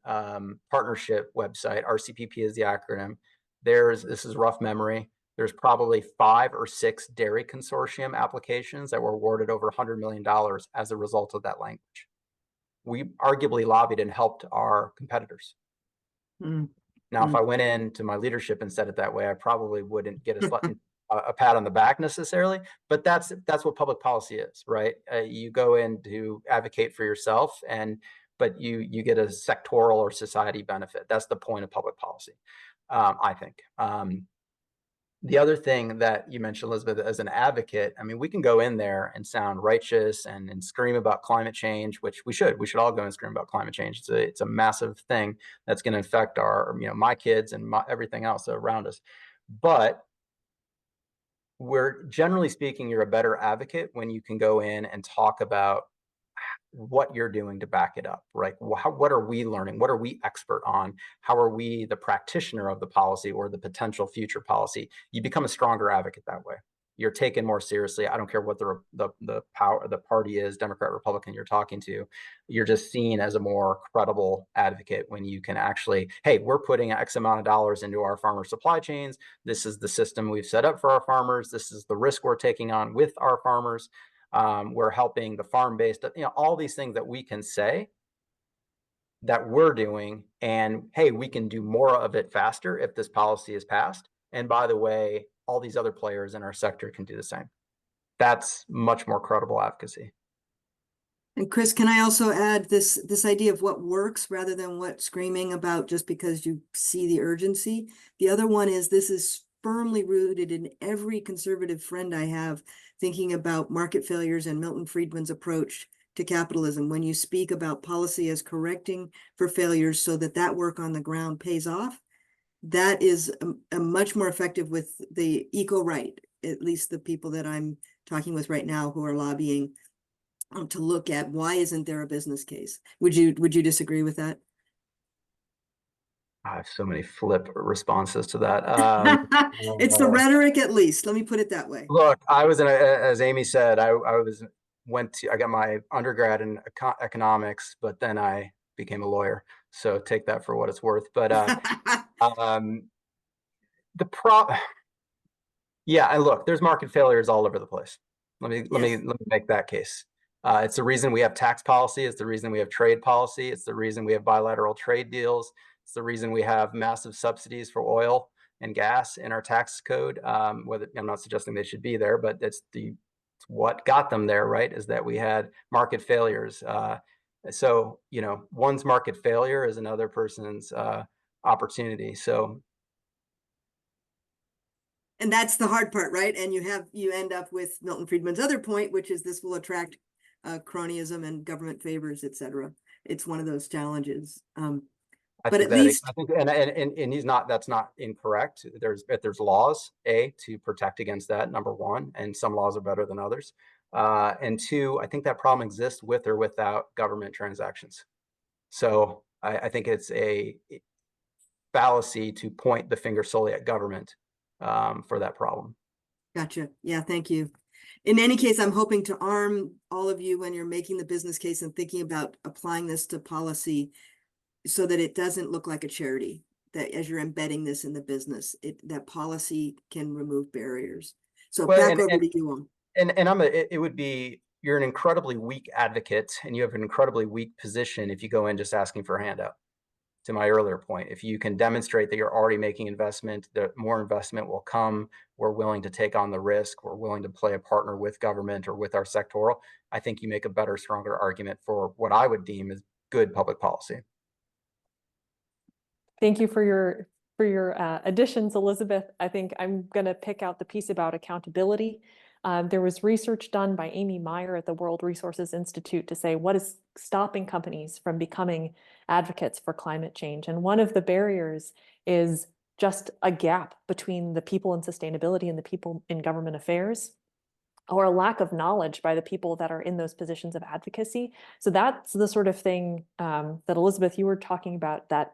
partnership website, RCPP is the acronym, this is rough memory, there's probably 5 or 6 dairy consortium applications that were awarded over $100 million as a result of that language. We arguably lobbied and helped our competitors. Now, if I went into my leadership and said it that way, I probably wouldn't get a pat on the back necessarily, but that's what public policy is, right? You go in to advocate for yourself, but you get a sectoral or society benefit. That's the point of public policy, I think. The other thing that you mentioned, Elizabeth, as an advocate, I mean, we can go in there and sound righteous and scream about climate change, which we should all go and scream about climate change. It's a massive thing that's going to affect my kids and everything else around us. But generally speaking, you're a better advocate when you can go in and talk about what you're doing to back it up, right? What are we learning? What are we expert on? How are we the practitioner of the policy or the potential future policy? You become a stronger advocate that way. You're taken more seriously. I don't care what the party is, Democrat, Republican, you're talking to. You're just seen as a more credible advocate when you can actually, hey, we're putting X amount of dollars into our farmer supply chains. This is the system we've set up for our farmers. This is the risk we're taking on with our farmers. We're helping the farm-based, all these things that we can say that we're doing, and hey, we can do more of it faster if this policy is passed. And by the way, all these other players in our sector can do the same. That's much more credible advocacy. And Chris, can I also add this idea of what works rather than what screaming about just because you see the urgency? The other one is this is firmly rooted in every conservative friend I have thinking about market failures and Milton Friedman's approach to capitalism. When you speak about policy as correcting for failures so that that work on the ground pays off, that is a much more effective with the eco-right, at least the people that I'm talking with right now who are lobbying to look at why isn't there a business case? Would you disagree with that? I have so many flip responses to that. It's the rhetoric, at least. Let me put it that way. Look, I was as Amy said, I got my undergrad in economics, but then I became a lawyer. So take that for what it's worth. But yeah, and look, there's market failures all over the place. Let me make that case. It's the reason we have tax policy. It's the reason we have trade policy. It's the reason we have bilateral trade deals. It's the reason we have massive subsidies for oil and gas in our tax code. Whether I'm not suggesting they should be there, but it's what got them there, right? Is that we had market failures. So one's market failure is another person's opportunity. So. And that's the hard part, right? And you end up with Milton Friedman's other point, which is this will attract cronyism and government favors, et cetera. It's one of those challenges. But at least, I think, and he's not. That's not incorrect. There's laws to protect against that. Number one, and some laws are better than others. And two, I think that problem exists with or without government transactions. So I think it's a fallacy to point the finger solely at government for that problem. Gotcha. Yeah, thank you. In any case, I'm hoping to arm all of you when you're making the business case and thinking about applying this to policy so that it doesn't look like a charity, that as you're embedding this in the business, that policy can remove barriers. So back over to you all. And it would be, you're an incredibly weak advocate and you have an incredibly weak position if you go in just asking for a handout. To my earlier point, if you can demonstrate that you're already making investment, that more investment will come, we're willing to take on the risk, we're willing to play a partner with government or with our sectoral, I think you make a better, stronger argument for what I would deem as good public policy. Thank you for your additions, Elizabeth. I think I'm going to pick out the piece about accountability. There was research done by Amy Meyer at the World Resources Institute to say what is stopping companies from becoming advocates for climate change. And one of the barriers is just a gap between the people in sustainability and the people in government affairs, or a lack of knowledge by the people that are in those positions of advocacy. So that's the sort of thing that Elizabeth, you were talking about, that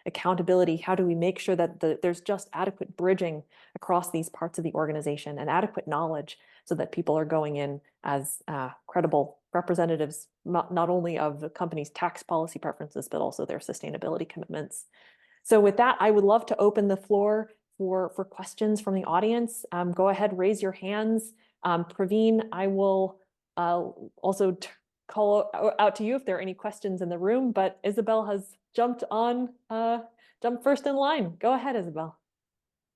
accountability. How do we make sure that there's just adequate bridging across these parts of the organization and adequate knowledge so that people are going in as credible representatives, not only of the company's tax policy preferences, but also their sustainability commitments. So with that, I would love to open the floor for questions from the audience. Go ahead, raise your hands. Praveen, I will also call out to you if there are any questions in the room, but Isabel has jumped first in line. Go ahead, Isabel.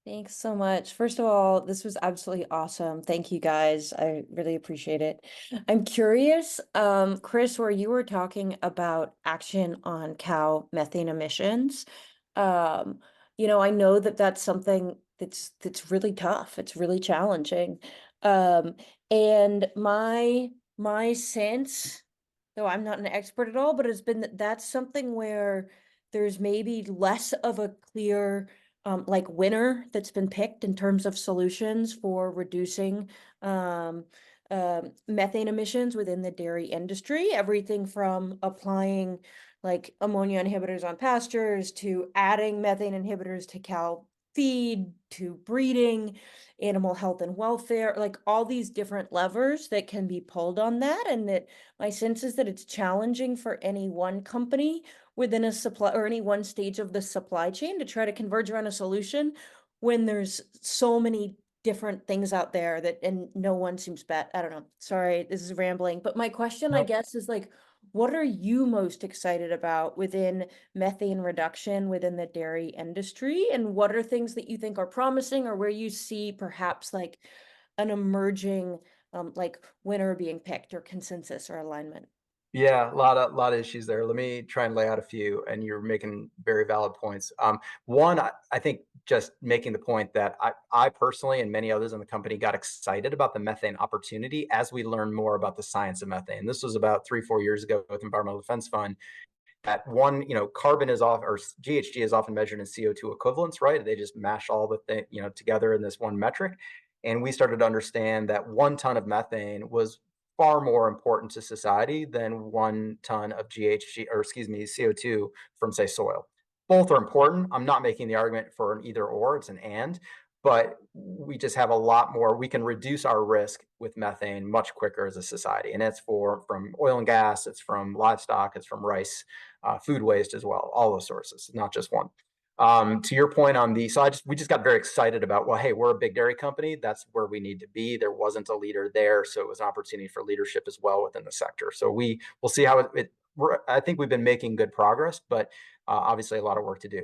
Thanks so much. First of all, this was absolutely awesome. Thank you guys. I really appreciate it. I'm curious, Chris, where you were talking about action on cow methane emissions. I know that that's something that's really tough. It's really challenging. And my sense, though I'm not an expert at all, but it's been that's something where there's maybe less of a clear winner that's been picked in terms of solutions for reducing methane emissions within the dairy industry. Everything from applying like ammonia inhibitors on pastures to adding methane inhibitors to cow feed to breeding, animal health and welfare, like all these different levers that can be pulled on that. And that my sense is that it's challenging for any one company within a supply or any one stage of the supply chain to try to converge around a solution when there's so many different things out there that, and no one seems bad. I don't know. Sorry, this is rambling, but my question, I guess, is like, what are you most excited about within methane reduction within the dairy industry? And what are things that you think are promising, or where you see perhaps like an emerging like winner being picked, or consensus or alignment? Yeah, a lot of issues there. Let me try and lay out a few, and you're making very valid points. One, I think just making the point that I personally and many others in the company got excited about the methane opportunity as we learned more about the science of methane. This was about 3-4 years ago with Environmental Defense Fund. At one, carbon is off, or GHG is often measured in CO2 equivalents, right? They just mash all the thing, together in this one metric. And we started to understand that 1 ton of methane was far more important to society than 1 ton of CO2 from, say, soil. Both are important. I'm not making the argument for an either or, it's an and, but we just have a lot more. We can reduce our risk with methane much quicker as a society. And it's from oil and gas, it's from livestock, it's from rice, food waste as well, all those sources, not just one. To your point on we just got very excited about, well, hey, we're a big dairy company. That's where we need to be. There wasn't a leader there. So it was an opportunity for leadership as well within the sector. So we'll see how I think we've been making good progress, but obviously a lot of work to do.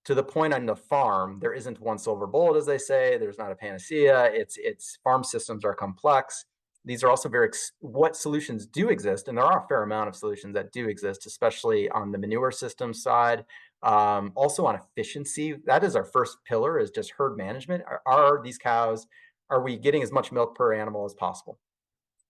To the point on the farm, there isn't one silver bullet, as they say. There's not a panacea. It's farm systems are complex. These are also what solutions do exist, and there are a fair amount of solutions that do exist, especially on the manure system side. Also on efficiency, that is our first pillar, is just herd management. Are these cows, are we getting as much milk per animal as possible?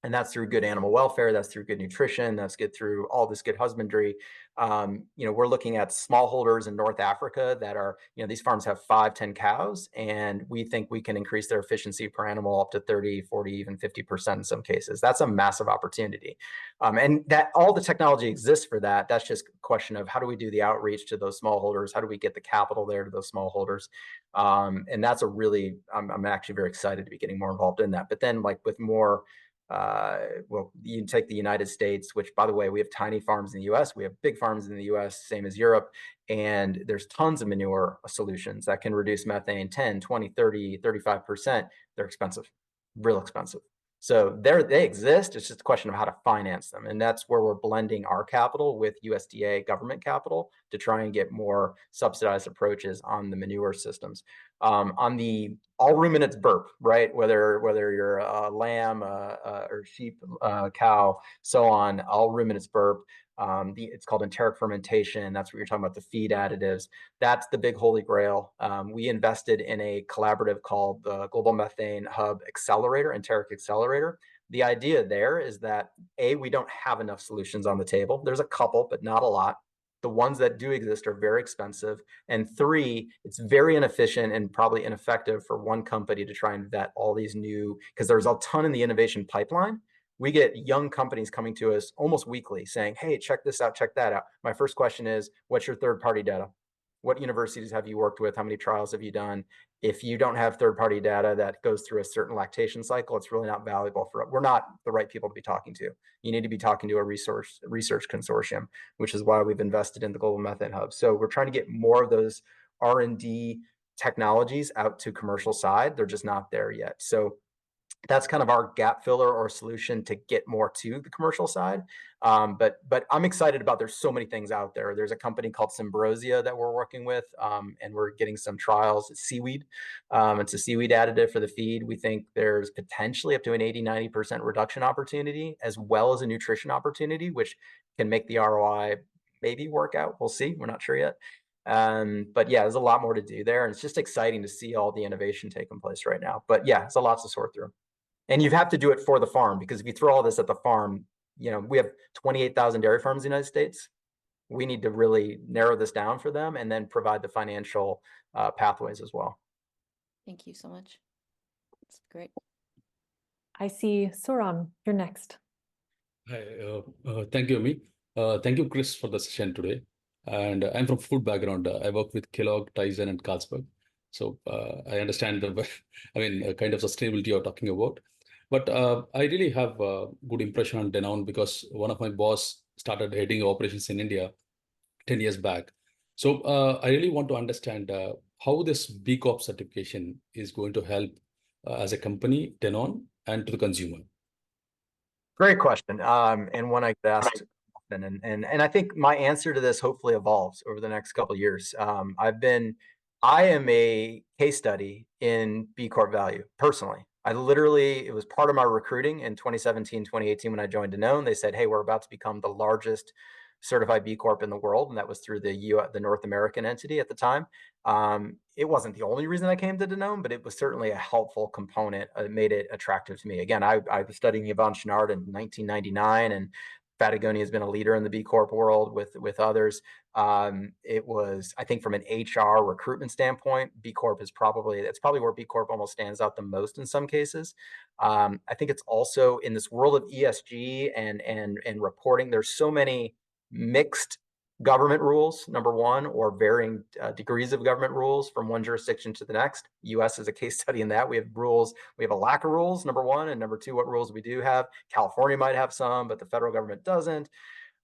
And that's through good animal welfare, that's through good nutrition, that's good through all this good husbandry. We're looking at smallholders in North Africa that are, these farms have 5-10 cows, and we think we can increase their efficiency per animal up to 30, 40, even 50% in some cases. That's a massive opportunity. And that all the technology exists for that. That's just a question of how do we do the outreach to those smallholders? How do we get the capital there to those smallholders? And that's I'm actually very excited to be getting more involved in that. But then like with more, well, you take the United States, which, by the way, we have tiny farms in the US, we have big farms in the US, same as Europe, and there's tons of manure solutions that can reduce methane 10, 20, 30, 35%. They're expensive, real expensive. So they exist. It's just a question of how to finance them. And that's where we're blending our capital with USDA government capital to try and get more subsidized approaches on the manure systems. On the all ruminants burp, right? Whether you're a lamb, or sheep, cow, so on, all ruminants burp. It's called enteric fermentation. That's what you're talking about, the feed additives. That's the big holy grail. We invested in a collaborative called the Global Methane Hub Accelerator, Enteric Accelerator. The idea there is that we don't have enough solutions on the table. There's a couple, but not a lot. The ones that do exist are very expensive. And 3, it's very inefficient and probably ineffective for one company to try and vet all these new, because there's a ton in the innovation pipeline. We get young companies coming to us almost weekly saying, hey, check this out, check that out. My first question is, what's your third-party data? What universities have you worked with? How many trials have you done? If you don't have third-party data that goes through a certain lactation cycle, it's really not valuable we're not the right people to be talking to. You need to be talking to a research consortium, which is why we've invested in the Global Methane Hub. So we're trying to get more of those R&D technologies out to commercial side. They're just not there yet. So that's kind of our gap filler or solution to get more to the commercial side. But I'm excited about, there's so many things out there. There's a company called Symbrosia that we're working with, and we're getting some trials. It's seaweed. It's a seaweed additive for the feed. We think there's potentially up to an 80-90% reduction opportunity, as well as a nutrition opportunity, which can make the ROI maybe work out. We'll see. We're not sure yet. But yeah, there's a lot more to do there. And it's just exciting to see all the innovation taking place right now. But yeah, it's a lot to sort through. And you have to do it for the farm, because if you throw all this at the farm, we have 28,000 dairy farms in the United States. We need to really narrow this down for them and then provide the financial pathways as well. Thank you so much. That's great. I see Suram, you're next. Hi, thank you, Amy. Thank you, Chris, for the session today. And I'm from food background. I work with Kellogg, Tyson, and Carlsberg. So I understand the kind of sustainability you're talking about. But I really have a good impression on Danone, because one of my boss started heading operations in India 10 years back. So I really want to understand how this B Corp certification is going to help as a company, Danone, and to the consumer? Great question, and one I get asked often, and I think my answer to this hopefully evolves over the next couple of years. I am a case study in B Corp value personally. It was part of my recruiting in 2017, 2018 when I joined Danone. They said, "Hey, we're about to become the largest certified B Corp in the world," and that was through the North American entity at the time. It wasn't the only reason I came to Danone, but it was certainly a helpful component. It made it attractive to me. Again, I was studying Yvon Chouinard in 1999, and Patagonia has been a leader in the B Corp world with others. It was, I think, from an HR recruitment standpoint, it's probably where B Corp almost stands out the most in some cases. I think it's also in this world of ESG and reporting. There's so many mixed government rules, number one, or varying degrees of government rules from one jurisdiction to the next. US is a case study in that. We have rules, we have a lack of rules, number one, and number two, what rules we do have. California might have some, but the federal government doesn't.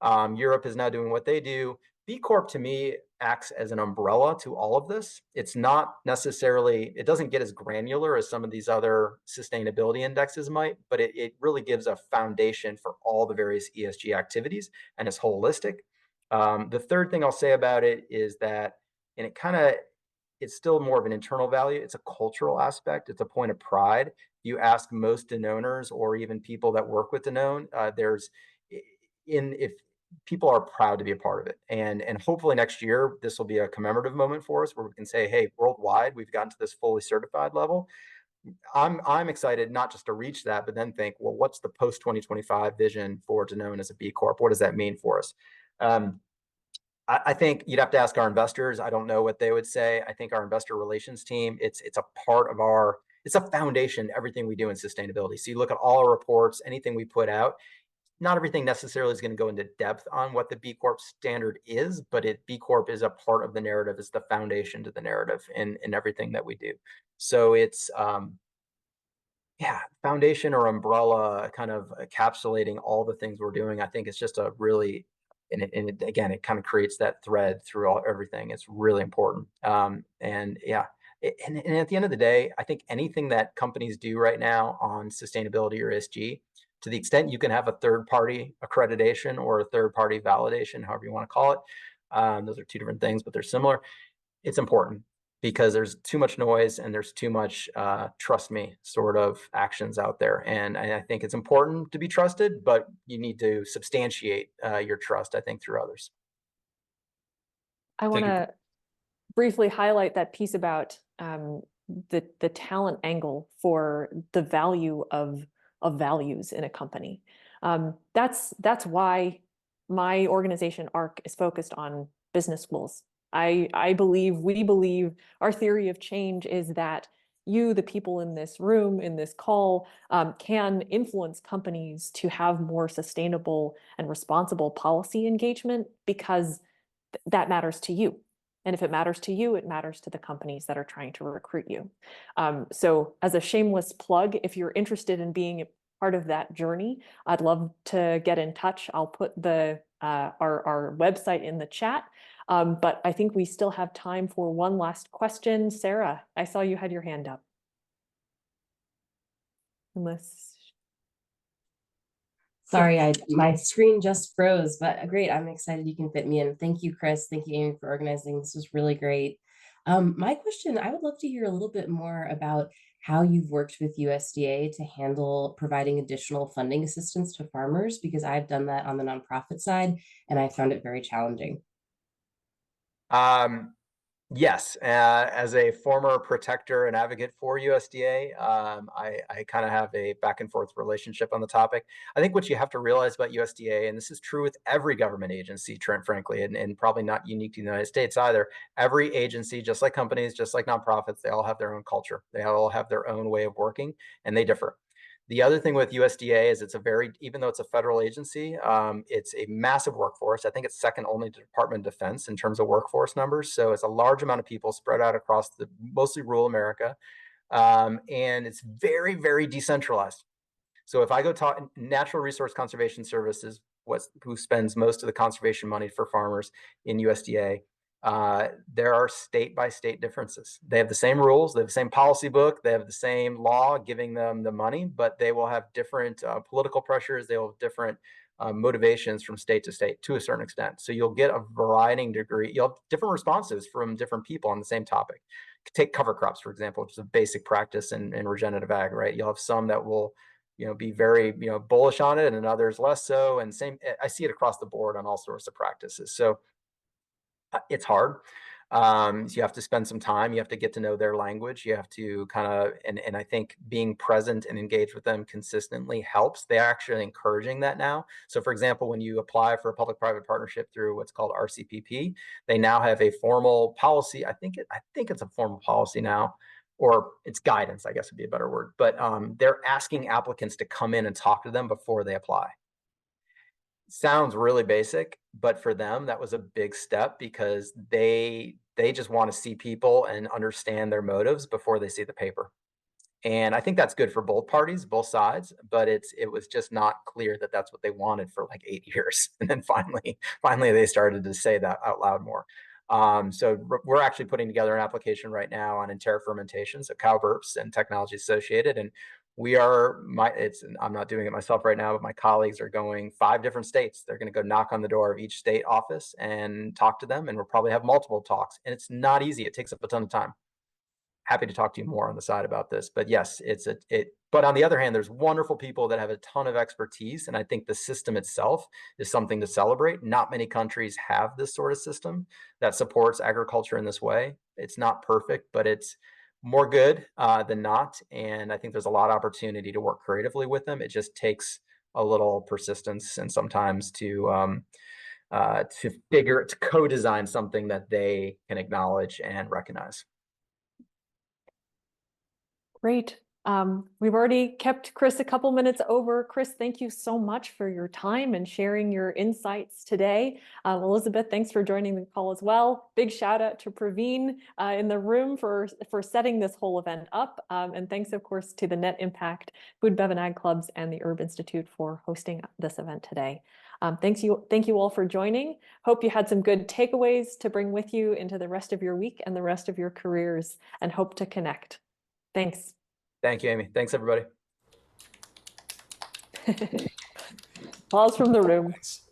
Europe is now doing what they do. B Corp to me acts as an umbrella to all of this. It's not necessarily, it doesn't get as granular as some of these other sustainability indexes might, but it really gives a foundation for all the various ESG activities and is holistic. The third thing I'll say about it is that, and it's still more of an internal value. It's a cultural aspect. It's a point of pride. You ask most Danoners or even people that work with Danone, if people are proud to be a part of it. And hopefully next year, this will be a commemorative moment for us where we can say, hey, worldwide, we've gotten to this fully certified level. I'm excited not just to reach that, but then think, well, what's the post 2025 vision for Danone as a B Corp? What does that mean for us? I think you'd have to ask our investors. I don't know what they would say. I think our investor relations team, it's a foundation to everything we do in sustainability. So you look at all our reports, anything we put out, not everything necessarily is going to go into depth on what the B Corp standard is, but B Corp is a part of the narrative, is the foundation to the narrative in everything that we do. So it's, foundation or umbrella kind of encapsulating all the things we're doing. I think it's just a really, again, it kind of creates that thread through everything. It's really important. And at the end of the day, I think anything that companies do right now on sustainability or ESG, to the extent you can have a third-party accreditation or a third-party validation, however you want to call it, those are two different things, but they're similar. It's important because there's too much noise and there's too much trust me sort of actions out there. And I think it's important to be trusted, but you need to substantiate your trust, I think, through others. I want to briefly highlight that piece about the talent angle for the value of values in a company. That's why my organization, ARC, is focused on business schools. We believe our theory of change is that you, the people in this room, in this call, can influence companies to have more sustainable and responsible policy engagement because that matters to you. And if it matters to you, it matters to the companies that are trying to recruit you. So as a shameless plug, if you're interested in being part of that journey, I'd love to get in touch. I'll put our website in the chat. But I think we still have time for one last question. Sarah, I saw you had your hand up. Sorry, my screen just froze, but great. I'm excited you can fit me in. Thank you, Chris. Thank you, Amy, for organizing. This was really great. My question, I would love to hear a little bit more about how you've worked with USDA to handle providing additional funding assistance to farmers, because I've done that on the nonprofit side, and I found it very challenging. Yes, as a former protector and advocate for USDA, I kind of have a back and forth relationship on the topic. I think what you have to realize about USDA, and this is true with every government agency, frankly, and probably not unique to the United States either, every agency, just like companies, just like nonprofits, they all have their own culture. They all have their own way of working, and they differ. The other thing with USDA is even though it's a federal agency, it's a massive workforce. I think it's second only to Department of Defense in terms of workforce numbers. So it's a large amount of people spread out across mostly rural America. And it's very, very decentralized. So if I go talk, Natural Resource Conservation Service is who spends most of the conservation money for farmers in USDA. there are state by state differences. They have the same rules, they have the same policy book, they have the same law giving them the money, but they will have different political pressures, they will have different motivations from state to state to a certain extent. So you'll get a varying degree, you'll have different responses from different people on the same topic. Take cover crops, for example, which is a basic practice in regenerative ag, right? You'll have some that will be very, bullish on it, and others less so. And I see it across the board on all sorts of practices. So it's hard. So you have to spend some time, you have to get to know their language, you have to kind of, and I think being present and engaged with them consistently helps. They're actually encouraging that now. So for example, when you apply for a public-private partnership through what's called RCPP, they now have a formal policy. I think it's a formal policy now, or it's guidance, I guess would be a better word. But they're asking applicants to come in and talk to them before they apply. Sounds really basic, but for them, that was a big step, because they just want to see people and understand their motives before they see the paper. And I think that's good for both parties, both sides, but it was just not clear that that's what they wanted for like 8 years. And then finally they started to say that out loud more. So we're actually putting together an application right now on enteric fermentation, so cow burps and technology associated. And I'm not doing it myself right now, but my colleagues are going 5 different states. They're going to go knock on the door of each state office and talk to them. And we'll probably have multiple talks. And it's not easy. It takes up a ton of time. Happy to talk to you more on the side about this, but yes, but on the other hand, there's wonderful people that have a ton of expertise. And I think the system itself is something to celebrate. Not many countries have this sort of system that supports agriculture in this way. It's not perfect, but it's more good than not. And I think there's a lot of opportunity to work creatively with them. It just takes a little persistence and sometimes to co-design something that they can acknowledge and recognize. Great. We've already kept Chris a couple minutes over. Chris, thank you so much for your time and sharing your insights today. Elizabeth, thanks for joining the call as well. Big shout out to Praveen in the room for setting this whole event up. And thanks, of course, to the Net Impact Food, Bev, and Ag Clubs and the Erb Institute for hosting this event today. Thank you all for joining. Hope you had some good takeaways to bring with you into the rest of your week and the rest of your careers, and hope to connect. Thanks. Thank you, Amy. Thanks, everybody. Pause from the room. Thanks.